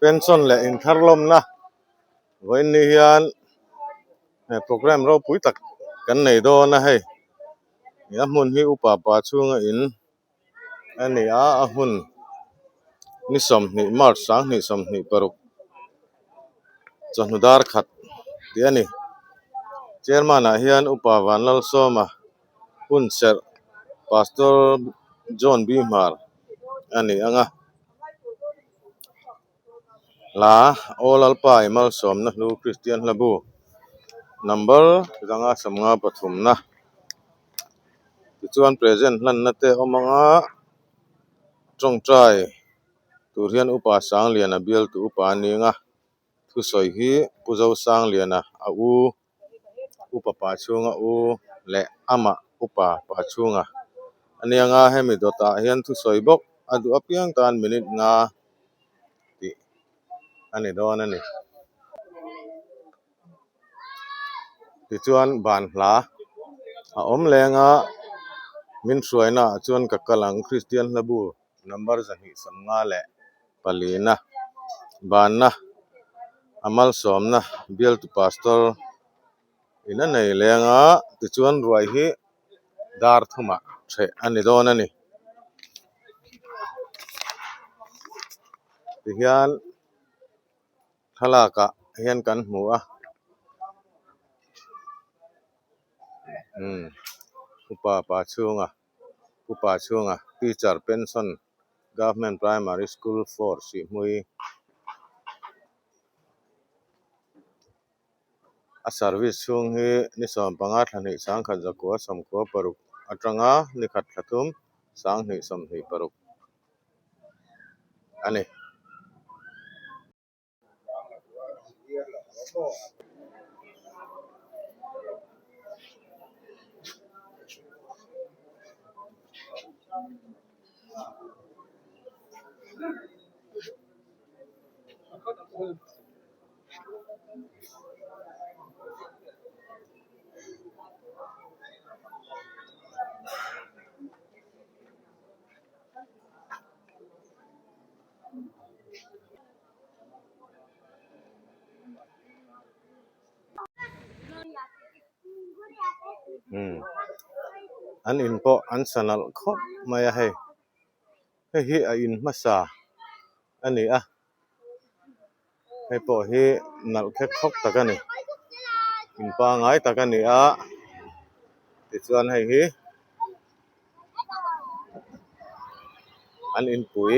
pension le in tharlom na voin ni hian program ro pui tak kan nei do na hei ya mun hi upa pa chunga in ani a hun ni som ni mar sang ni som ni paruk chanudar khat ti ani chairman a hian upa wanlal soma hun ser pastor John Bimar ani anga la olal pa imal som na lu Christian labu number janga samnga pathum na chuan present lan na te omanga trong trai turian upa sang lian a bial tu upa ninga thu soi hi puzo sang lian a upa pa chunga u le ama upa pa chunga anianga hemi dota hian thu soi bok adu apiang tan minute nga ti ani don ani ti chuan ban hla a om lenga min hruaina chuan kakalang Christian labu number zahi samnga le palina banna amal somna bial tu pastor ina nei lenga ti chuan ruai hi dar thuma the ani don ani ti hian thalaka hian kan hmu a upa chunga teacher pension government primary school 4 si hui a service chung hi ni som panga thani sang khat zakwa samko paruk atanga ni khat thatum sang ni som ni paruk ani an in po an sanal khop maya hei hi a in masa ani a hei po hi nal khe khop takani in pa ngai takani a ti chuan hei hi an in pui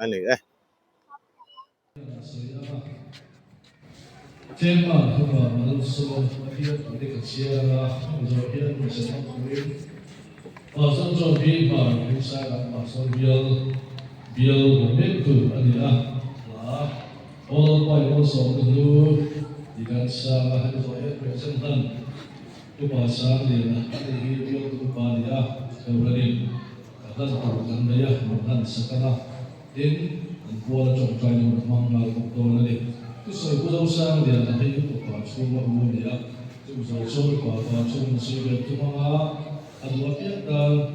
ani Chairman Upa Wanlal Soma Mafia Politika Sierra Zohian Muslim Kuwait Pasal John Bimar Misalnya Pasal Bial Momentu Adila La All Pai Also Dulu Jika Sama Hadi Zohian Presentan Upa Sangli Hadi Bial Upa Dia Kemudian Kata Tuhan Daya Muhan Sekala Din Kuala Chok Chai Mangal Doktor Nadi Soi puzo sang dia na hei tu pa chung ma mu dia tu soi soi pa chung si le tu ma adwa pia ta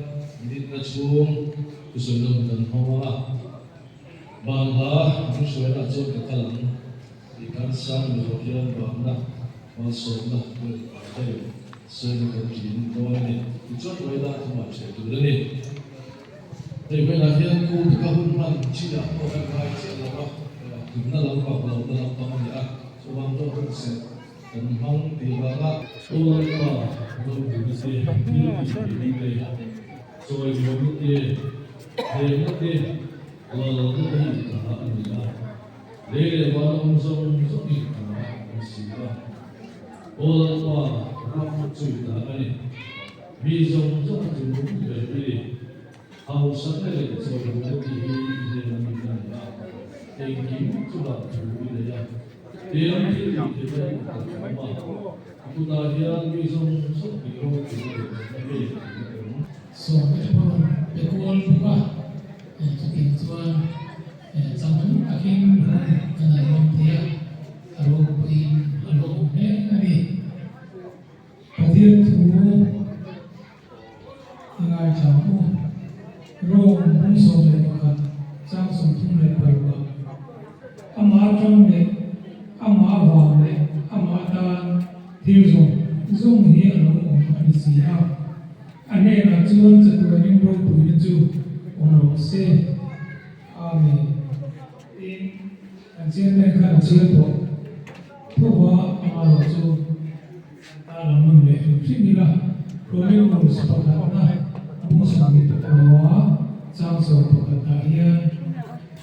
dit na chung tu soi dom tan ho ma ban ha mu soi na chung ka talang di kan sang lo pia ba na ma so na ku pa ta soi ka kin do ni tu choi wei da tu ma che tu ni hei wei na hian ku ka hun man chi da ko ka kai che la ba na lam pa lo na lam pa ma ya so wang do ko se kan hong ti ba la so la pa do bi se ni ni so I go mit ye he te la la ni ta ni la le ba no so ni ta si ba o la pa ra mu chu ta ni bi so tu ni le how sa le so ko ti ni ni na Thinking to that to be the young. They are really different. Aku dah dia ni some people so pekol buka jadi tuan zaman akhir kena yang dia kalau pun kalau ni padir tu dengan jamu โรงผู้ทรงเลยนะครับสร้างสมทุ่งเลยไปว่าอามาจังเลยอามาหวานเลยอามาตาทิวส่งเฮียลงองค์อันสีหาอันนี้นะจวนจะตัวนี้เราปุยจูองค์เราเสอาเมนอันเช่นนั้นกันเชื่อตัวพวกว่าอามาเราจูตาลำมันเลยที่นี่ละเราเรียกว่าสปาร์ตนะผู้สมัยตัวว่าสร้างสมปกติเฮีย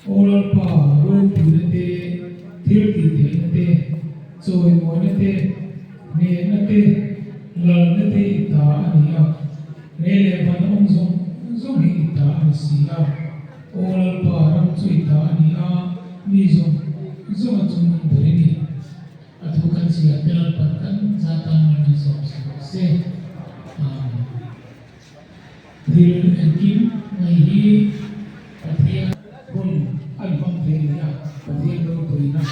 โอลปาโรปุยเตทิลติเตเตโซยโมเนเตเนเนเตลาเนเตตาอันนี้เนเลวันองซงหิตาอันสีอาโอลปารัมสุยตาอันนี้มีซงจุนเบรนีอัตุกันสีอาเปลปันกันซาตานมันสอบเสทิลอันกินไม่ฮีปฏิยาคนอันฟังเพลงเนี่ยปฏิยาโดนตัวนะ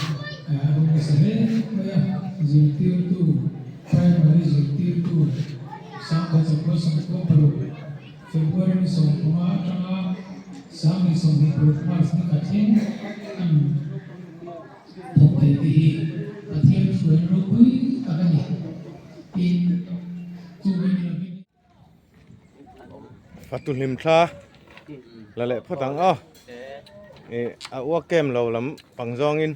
rumah saya zikir tu saya mari zikir tu sampai sampai baru Februari ni semua tengah sampai sampai Maret ni kacang tapi di hati suara rukui akan ni in tu ini Fatul limtha la le photang a wa kem lo lam pangjong in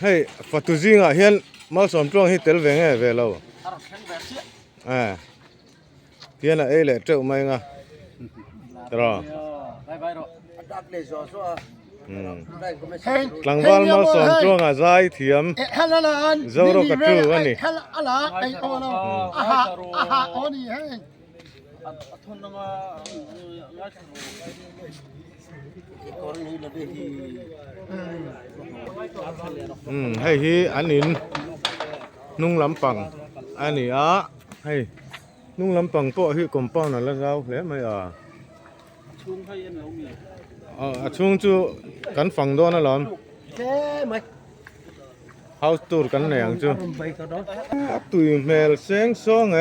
hey fatu zinga hian mal som tong hi tel veng e ve lo hian a ele treu mai nga tro Langwal mal som tong a zai thiam zoro ka tu ani hay hi anin nung lampang ani hay nung lampang po hi compound na la zau hle mai chung hay an lo mi chung chu kan phang do na lom house tour kan ne ang chu tui mel seng song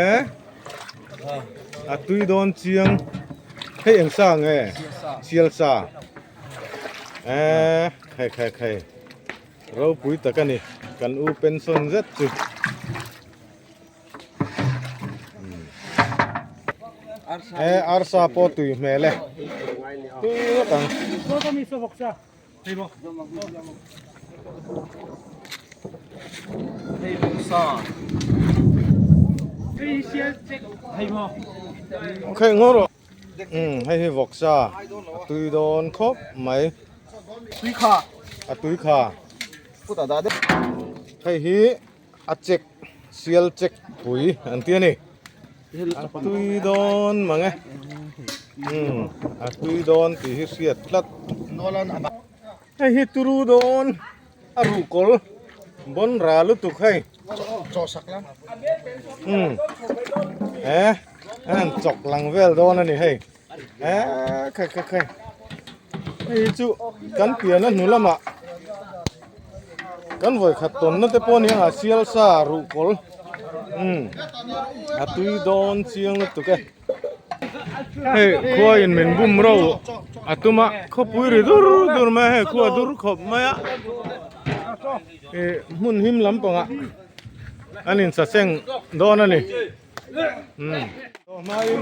tui don chiang hey ang sa sial sa khai rau pui ta kan ni kan u pen son zet chu arsa po tui mele tui no tang Có mi so bọc ra. Đây bọc. Đây bọc sa. Đây xe check. Hay bọc. khai ngoro hay hi vok sa tui don khop mai Tui kha. tui kha Puta da de. hay hi check sial check pui an ti ni tui don mange tui don ti hi siat tlat Nolan ama. hay hi turu don ru kol bon ra lu tu khai Cho sak lang. an chok lang vel don ani hey khai hey chu kan pia na nu lama kan voi khat ton na te pon yang sial sa ru kol tui don chiang lu tu ke hey khua in men bum ro atuma khopui ri dur ma he khua dur khop ma ya mun him lam panga anin sa seng don ani ma in